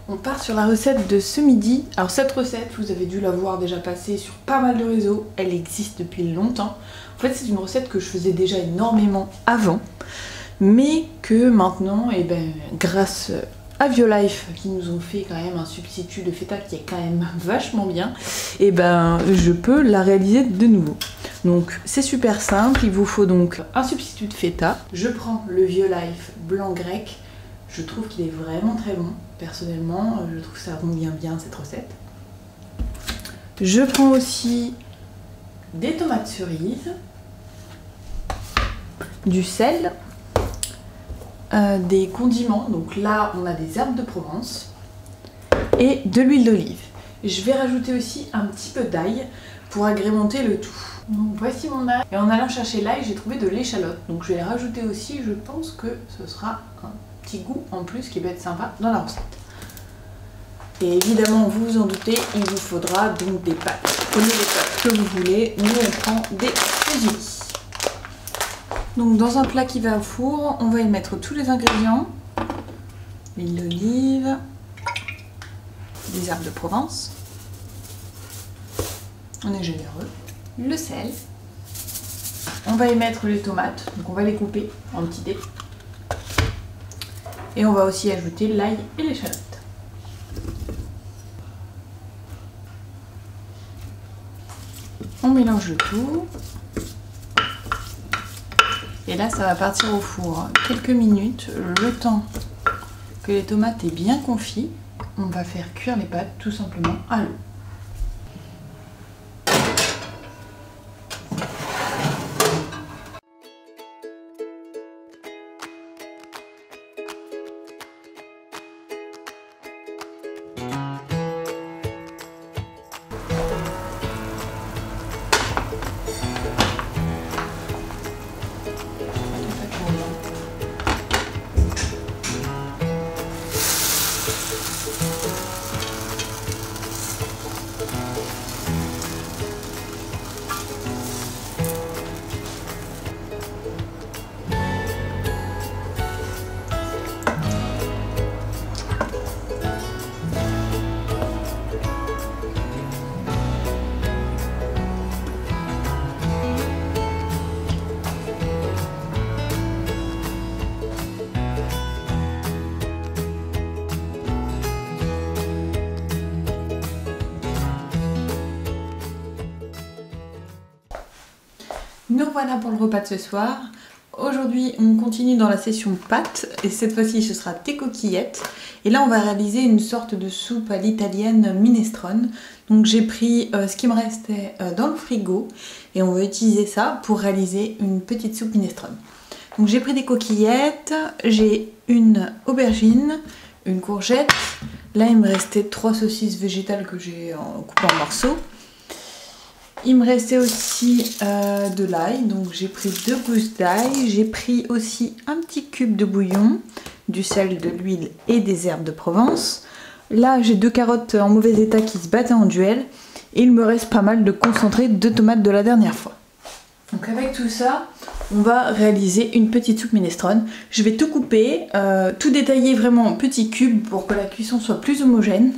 On part sur la recette de ce midi. Alors cette recette, vous avez dû la voir déjà passer sur pas mal de réseaux. Elle existe depuis longtemps. En fait, c'est une recette que je faisais déjà énormément avant. Mais que maintenant, grâce à Violife, qui nous ont fait quand même un substitut de feta qui est quand même vachement bien, je peux la réaliser de nouveau. Donc c'est super simple, il vous faut donc un substitut de feta. Je prends le Violife blanc grec. Je trouve qu'il est vraiment très bon. Personnellement, je trouve que ça convient bien cette recette. Je prends aussi des tomates cerises, du sel, des condiments. Donc là, on a des herbes de Provence et de l'huile d'olive. Je vais rajouter aussi un petit peu d'ail pour agrémenter le tout. Donc voici mon ail. Et en allant chercher l'ail, j'ai trouvé de l'échalote. Donc je vais les rajouter aussi. Je pense que ce sera un petit goût en plus qui peut être sympa dans la recette. Et évidemment, vous vous en doutez, il vous faudra donc des pâtes. Prenez les pâtes que vous voulez. Nous, on prend des fusillis. Donc dans un plat qui va au four, on va y mettre tous les ingrédients. L'huile d'olive, des herbes de Provence. On est généreux. Le sel. On va y mettre les tomates, donc on va les couper en petits dés. Et on va aussi ajouter l'ail et l'échalote. On mélange le tout. Et là, ça va partir au four quelques minutes, le temps que les tomates aient bien confit. On va faire cuire les pâtes tout simplement à l'eau. Nous voilà pour le repas de ce soir. Aujourd'hui, on continue dans la session pâtes et cette fois-ci, ce sera des coquillettes. Et là, on va réaliser une sorte de soupe à l'italienne minestrone. Donc j'ai pris ce qui me restait dans le frigo et on va utiliser ça pour réaliser une petite soupe minestrone. Donc j'ai pris des coquillettes, j'ai une aubergine, une courgette. Là, il me restait 3 saucisses végétales que j'ai coupées en morceaux. Il me restait aussi de l'ail, donc j'ai pris 2 gousses d'ail. J'ai pris aussi un petit cube de bouillon, du sel, de l'huile et des herbes de Provence. Là, j'ai 2 carottes en mauvais état qui se battaient en duel. Et il me reste pas mal de concentré de tomates de la dernière fois. Donc avec tout ça, on va réaliser une petite soupe minestrone. Je vais tout couper, tout détailler vraiment en petits cubes pour que la cuisson soit plus homogène.